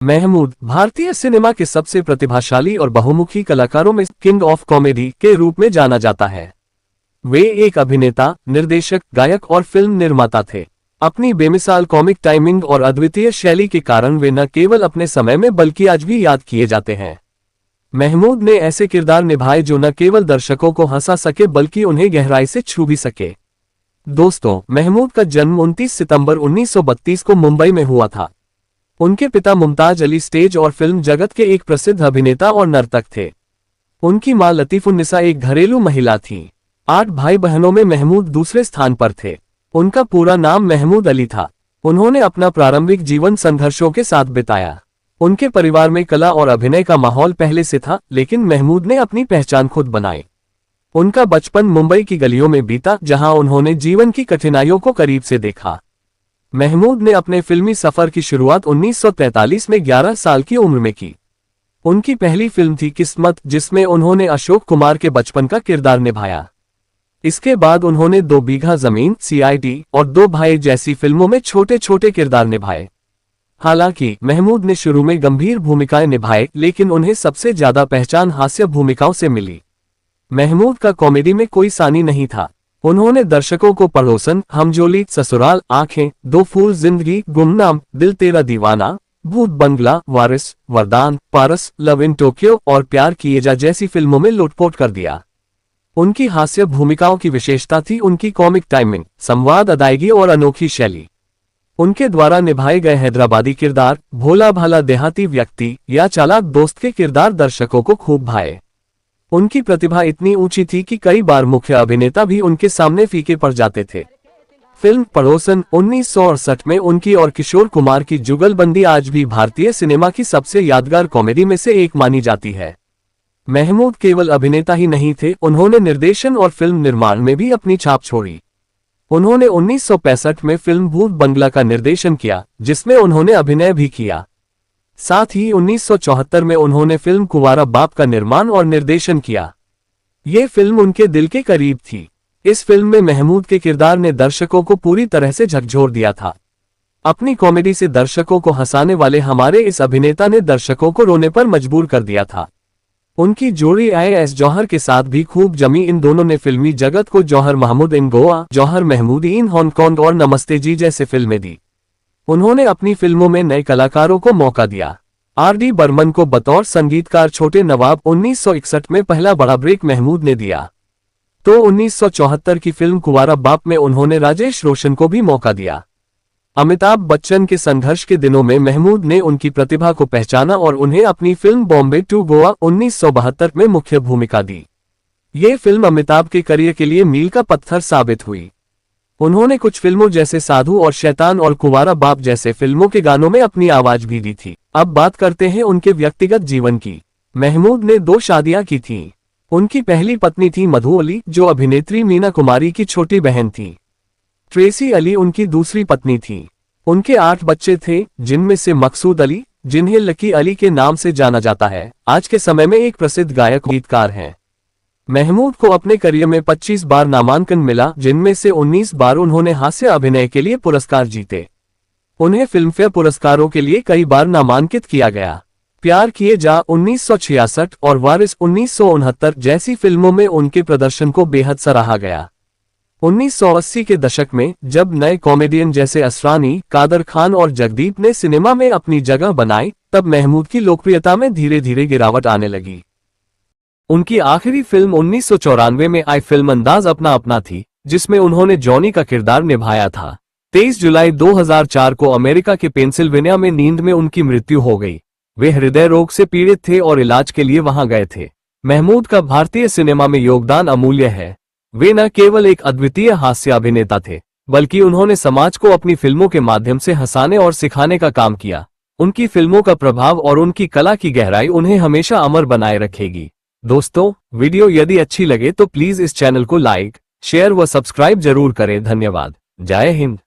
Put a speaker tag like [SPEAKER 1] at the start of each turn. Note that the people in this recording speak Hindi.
[SPEAKER 1] महमूद भारतीय सिनेमा के सबसे प्रतिभाशाली और बहुमुखी कलाकारों में किंग ऑफ कॉमेडी के रूप में जाना जाता है। वे एक अभिनेता, निर्देशक, गायक और फिल्म निर्माता थे। अपनी बेमिसाल कॉमिक टाइमिंग और अद्वितीय शैली के कारण वे न केवल अपने समय में बल्कि आज भी याद किए जाते हैं। महमूद ने ऐसे किरदार निभाए जो न केवल दर्शकों को हंसा सके बल्कि उन्हें गहराई से छू भी सके। दोस्तों, महमूद का जन्म 29 सितंबर 1932 को मुंबई में हुआ था। उनके पिता मुमताज अली स्टेज और फिल्म जगत के एक प्रसिद्ध अभिनेता और नर्तक थे। उनकी मां लतीफुन्निसा एक घरेलू महिला थीं। 8 भाई बहनों में महमूद दूसरे स्थान पर थे। उनका पूरा नाम महमूद अली था। उन्होंने अपना प्रारंभिक जीवन संघर्षों के साथ बिताया। उनके परिवार में कला और अभिनय का माहौल पहले से था, लेकिन महमूद ने अपनी पहचान खुद बनाई। उनका बचपन मुंबई की गलियों में बीता, जहां उन्होंने जीवन की कठिनाइयों को करीब से देखा। महमूद ने अपने फिल्मी सफर की शुरुआत 1943 में 11 साल की उम्र में की। उनकी पहली फिल्म थी किस्मत, जिसमें उन्होंने अशोक कुमार के बचपन का किरदार निभाया। इसके बाद उन्होंने 2 बीघा जमीन, CID और 2 भाई जैसी फिल्मों में छोटे छोटे किरदार निभाए। हालांकि महमूद ने शुरू में गंभीर भूमिकाएं निभाए, लेकिन उन्हें सबसे ज्यादा पहचान हास्य भूमिकाओं से मिली। महमूद का कॉमेडी में कोई सानी नहीं था। उन्होंने दर्शकों को पड़ोसन, हमजोली, ससुराल, आंखें, 2 फूल जिंदगी, गुमनाम, दिल तेरा दीवाना, भूत बंगला, वारिस, वरदान, पारस, लव इन टोक्यो और प्यार किए जा जैसी फिल्मों में लुटपोट कर दिया। उनकी हास्य भूमिकाओं की विशेषता थी उनकी कॉमिक टाइमिंग, संवाद अदायगी और अनोखी शैली। उनके द्वारा निभाए गए हैदराबादी किरदार, भोला भाला देहाती व्यक्ति या चालाक दोस्त के किरदार दर्शकों को खूब भाए। उनकी प्रतिभा इतनी ऊंची थी कि कई बार मुख्य अभिनेता भी उनके सामने फीके पड़ जाते थे। फिल्म पड़ोसन 1968 में उनकी और किशोर कुमार की जुगलबंदी आज भी भारतीय सिनेमा की सबसे यादगार कॉमेडी में से एक मानी जाती है। महमूद केवल अभिनेता ही नहीं थे, उन्होंने निर्देशन और फिल्म निर्माण में भी अपनी छाप छोड़ी। उन्होंने 1965 में फिल्म भूत बंगला का निर्देशन किया, जिसमें उन्होंने अभिनय भी किया। साथ ही 1974 में उन्होंने फिल्म कुंवारा बाप का निर्माण और निर्देशन किया। ये फिल्म उनके दिल के करीब थी। इस फिल्म में महमूद के किरदार ने दर्शकों को पूरी तरह से झकझोर दिया था। अपनी कॉमेडी से दर्शकों को हंसाने वाले हमारे इस अभिनेता ने दर्शकों को रोने पर मजबूर कर दिया था। उनकी जोड़ी IS जौहर के साथ भी खूब जमी। इन दोनों ने फिल्मी जगत को जौहर महमूद इन गोवा, जौहर महमूद इन हांगकांग और नमस्ते जी जैसे फिल्में दी। उन्होंने अपनी फिल्मों में नए कलाकारों को मौका दिया। RD बर्मन को बतौर संगीतकार छोटे नवाब 1961 में पहला बड़ा ब्रेक महमूद ने दिया। तो 1974 की फिल्म कुंवारा बाप में उन्होंने राजेश रोशन को भी मौका दिया। अमिताभ बच्चन के संघर्ष के दिनों में महमूद ने उनकी प्रतिभा को पहचाना और उन्हें अपनी फिल्म बॉम्बे टू गोवा 1972 में मुख्य भूमिका दी। ये फिल्म अमिताभ के करियर के लिए मील का पत्थर साबित हुई। उन्होंने कुछ फिल्मों जैसे साधु और शैतान और कुंवारा बाप जैसे फिल्मों के गानों में अपनी आवाज भी दी थी। अब बात करते हैं उनके व्यक्तिगत जीवन की। महमूद ने 2 शादियां की थीं। उनकी पहली पत्नी थी मधु अली, जो अभिनेत्री मीना कुमारी की छोटी बहन थी। ट्रेसी अली उनकी दूसरी पत्नी थी। उनके 8 बच्चे थे, जिनमें से मकसूद अली, जिन्हें लकी अली के नाम से जाना जाता है, आज के समय में एक प्रसिद्ध गायक गीतकार हैं। महमूद को अपने करियर में 25 बार नामांकन मिला, जिनमें से 19 बार उन्होंने हास्य अभिनय के लिए पुरस्कार जीते। उन्हें फिल्मफेयर पुरस्कारों के लिए कई बार नामांकित किया गया। प्यार किए जा 1966 और वारिस 1969 जैसी फिल्मों में उनके प्रदर्शन को बेहद सराहा गया। 1980 के दशक में जब नए कॉमेडियन जैसे असरानी, कादर खान और जगदीप ने सिनेमा में अपनी जगह बनाई, तब महमूद की लोकप्रियता में धीरे धीरे गिरावट आने लगी। उनकी आखिरी फिल्म 1994 में आई फिल्म अंदाज अपना अपना थी, जिसमें उन्होंने जॉनी का किरदार निभाया था। 23 जुलाई 2004 को अमेरिका के पेंसिल्वेनिया में नींद में उनकी मृत्यु हो गई। वे हृदय रोग से पीड़ित थे और इलाज के लिए वहां गए थे। महमूद का भारतीय सिनेमा में योगदान अमूल्य है। वे न केवल एक अद्वितीय हास्य अभिनेता थे, बल्कि उन्होंने समाज को अपनी फिल्मों के माध्यम से हंसाने और सिखाने का काम किया। उनकी फिल्मों का प्रभाव और उनकी कला की गहराई उन्हें हमेशा अमर बनाए रखेगी। दोस्तों, वीडियो यदि अच्छी लगे तो प्लीज इस चैनल को लाइक, शेयर व सब्सक्राइब जरूर करें। धन्यवाद। जय हिंद।